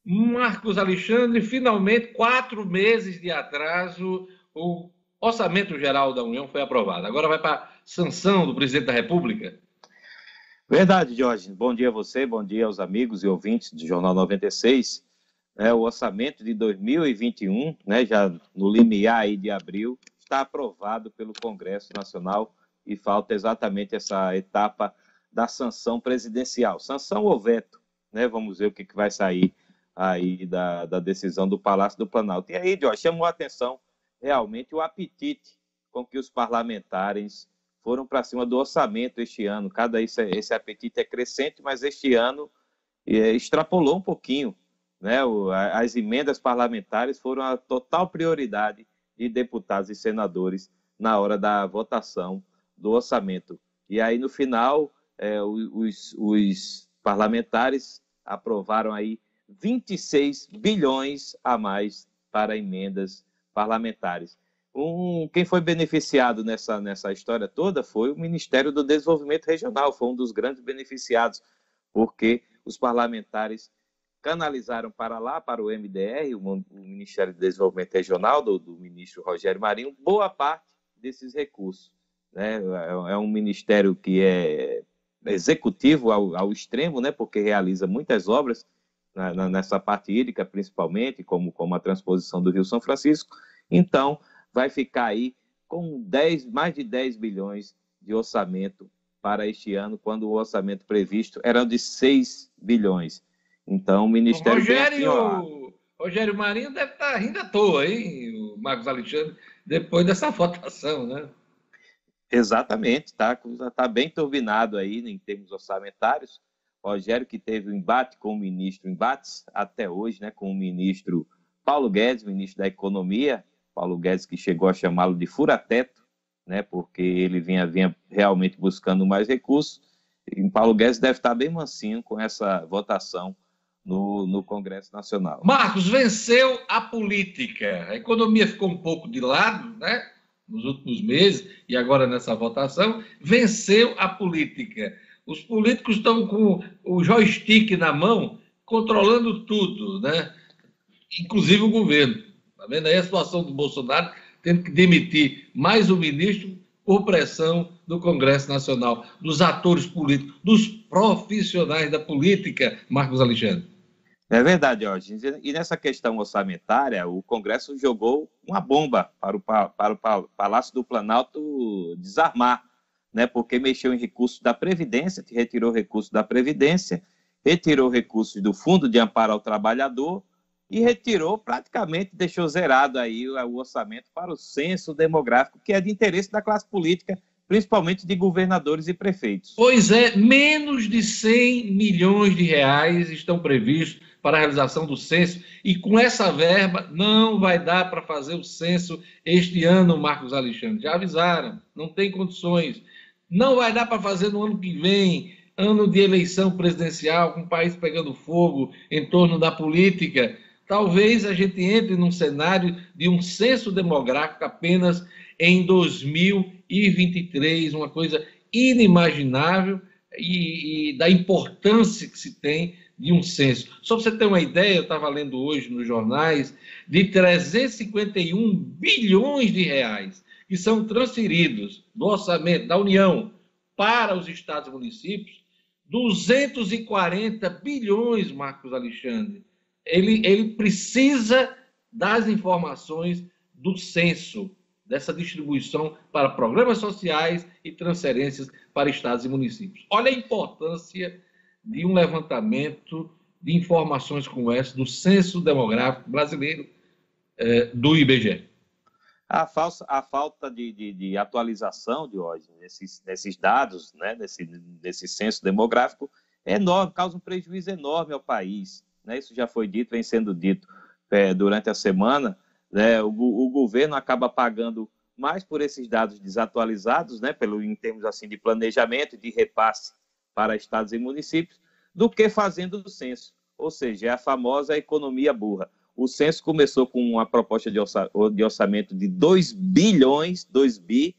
Marcos Alexandre, finalmente, 4 meses de atraso, o Orçamento Geral da União foi aprovado. Agora vai para a sanção do presidente da República. Verdade, Jorge. Bom dia a você, bom dia aos amigos e ouvintes do Jornal 96. O orçamento de 2021, já no limiar aí de abril, está aprovado pelo Congresso Nacional e falta exatamente essa etapa da sanção presidencial. Sanção ou veto, Vamos ver o que vai sair aí da decisão do Palácio do Planalto. E aí, Jorge, chamou a atenção realmente o apetite com que os parlamentares foram para cima do orçamento este ano. Esse apetite é crescente, mas este ano extrapolou um pouquinho. As emendas parlamentares foram a total prioridade de deputados e senadores na hora da votação do orçamento. E aí, no final, os parlamentares aprovaram aí 26 bilhões a mais para emendas parlamentares. Quem foi beneficiado nessa história toda foi o Ministério do Desenvolvimento Regional, foi um dos grandes beneficiados, porque os parlamentares canalizaram para lá, para o MDR, o Ministério do Desenvolvimento Regional, do ministro Rogério Marinho, boa parte desses recursos. É um ministério que é executivo ao extremo, porque realiza muitas obras nessa parte hídrica, principalmente, como a transposição do Rio São Francisco. Então, vai ficar aí com mais de 10 bilhões de orçamento para este ano, quando o orçamento previsto era de 6 bilhões. Então, o Ministério tem assim, Rogério Marinho deve estar rindo à toa, hein, o Marcos Alexandre, depois dessa votação, né? Exatamente, tá bem turbinado aí em termos orçamentários. Rogério, que teve um embate com o ministro, embates até hoje, com o ministro Paulo Guedes, ministro da Economia, Paulo Guedes, que chegou a chamá-lo de fura-teto, porque ele vinha realmente buscando mais recursos. E Paulo Guedes deve estar bem mansinho com essa votação no Congresso Nacional. Marcos, venceu a política. A economia ficou um pouco de lado, nos últimos meses, e agora nessa votação, venceu a política. Os políticos estão com o joystick na mão, controlando tudo, inclusive o governo. Está vendo aí a situação do Bolsonaro, tendo que demitir mais um ministro por pressão do Congresso Nacional, dos atores políticos, dos profissionais da política, Marcos Alexandre. É verdade, Jorge. E nessa questão orçamentária, o Congresso jogou uma bomba para o Palácio do Planalto desarmar, porque mexeu em recursos da Previdência, retirou recursos da Previdência, retirou recursos do Fundo de Amparo ao Trabalhador e retirou, praticamente, deixou zerado aí o orçamento para o censo demográfico, que é de interesse da classe política, principalmente de governadores e prefeitos. Pois é, menos de 100 milhões de reais estão previstos para a realização do censo, e com essa verba não vai dar para fazer o censo este ano, Marcos Alexandre. Já avisaram, não tem condições. Não vai dar para fazer no ano que vem, ano de eleição presidencial, com o país pegando fogo em torno da política. Talvez a gente entre num cenário de um censo demográfico apenas em 2023, uma coisa inimaginável e da importância que se tem de um censo. Só para você ter uma ideia, eu estava lendo hoje nos jornais, de 351 bilhões de reais que são transferidos do orçamento da União para os estados e municípios, 240 bilhões, Marcos Alexandre. Ele precisa das informações do censo, dessa distribuição para programas sociais e transferências para estados e municípios. Olha a importância de um levantamento de informações como essa do Censo Demográfico Brasileiro do IBGE. A falta de atualização de hoje nesses dados, desse censo demográfico, é enorme, causa um prejuízo enorme ao país. Isso já foi dito, vem sendo dito durante a semana. O governo acaba pagando mais por esses dados desatualizados, em termos assim de planejamento e de repasse para estados e municípios, do que fazendo o censo. Ou seja, é a famosa economia burra. O censo começou com uma proposta de orçamento de 2 bilhões, 2 bi,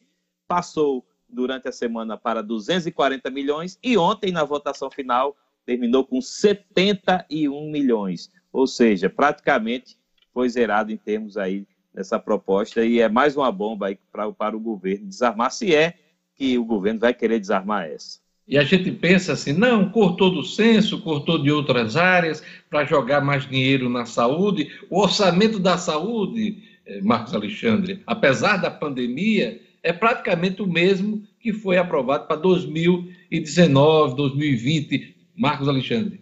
passou durante a semana para 240 milhões e ontem, na votação final, terminou com 71 milhões. ou seja, praticamente foi zerado em termos aí nessa proposta, e é mais uma bomba aí para o governo desarmar, se é que o governo vai querer desarmar essa. E a gente pensa assim, não, cortou do censo, cortou de outras áreas para jogar mais dinheiro na saúde. O orçamento da saúde, Marcos Alexandre, apesar da pandemia, é praticamente o mesmo que foi aprovado para 2019, 2020, Marcos Alexandre.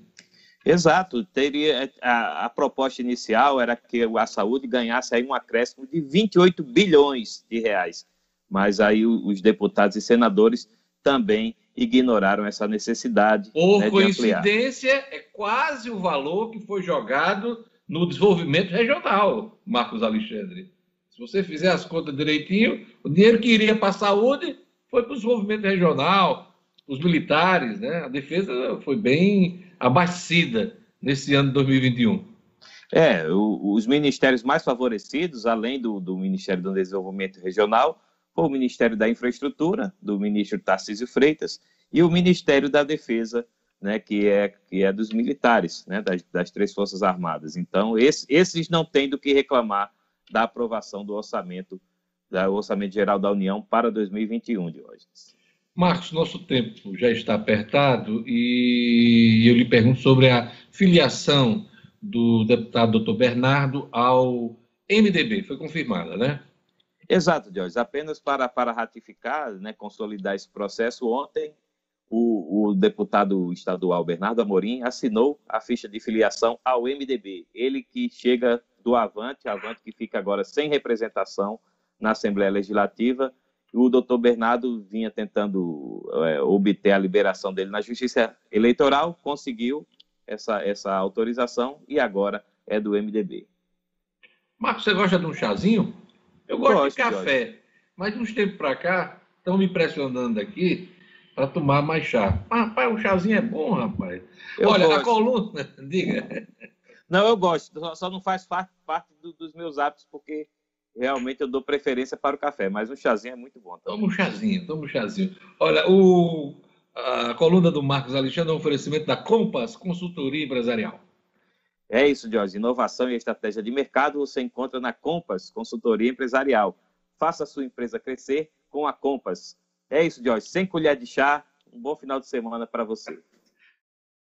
Exato, teria a proposta inicial era que a saúde ganhasse aí um acréscimo de 28 bilhões de reais, mas aí os deputados e senadores também ignoraram essa necessidade, Por né, de ampliar. coincidência, é quase o valor que foi jogado no desenvolvimento regional, Marcos Alexandre. Se você fizer as contas direitinho, o dinheiro que iria para a saúde foi para o desenvolvimento regional, os militares, né? A defesa foi bem abastecida nesse ano de 2021. Os ministérios mais favorecidos, além do Ministério do Desenvolvimento Regional, foi o Ministério da Infraestrutura, do ministro Tarcísio Freitas, e o Ministério da Defesa, né, que é dos militares, né, das três Forças Armadas. Então, esses não têm do que reclamar da aprovação do Orçamento Geral da União para 2021, Diógenes. Marcos, nosso tempo já está apertado e eu lhe pergunto sobre a filiação do deputado Dr. Bernardo ao MDB. Foi confirmada, né? Exato, Jorge. Apenas para ratificar, né, consolidar esse processo, ontem o deputado estadual Bernardo Amorim assinou a ficha de filiação ao MDB. Ele que chega do Avante que fica agora sem representação na Assembleia Legislativa. O doutor Bernardo vinha tentando obter a liberação dele na Justiça Eleitoral, conseguiu essa autorização e agora é do MDB. Marcos, você gosta de um chazinho? Eu gosto de café, Jorge. Mas de uns tempos para cá, estão me pressionando aqui para tomar mais chá. Mas, rapaz, o chazinho é bom, rapaz. Olha, gosto. A coluna, diga. Não, eu gosto, só não faz parte dos meus hábitos, porque realmente eu dou preferência para o café, mas um chazinho é muito bom. Toma um chazinho. Olha, a coluna do Marcos Alexandre é um oferecimento da Compass Consultoria Empresarial. É isso, Jorge. Inovação e estratégia de mercado você encontra na Compass Consultoria Empresarial. Faça a sua empresa crescer com a Compass. É isso, Jorge. Sem colher de chá, um bom final de semana para você.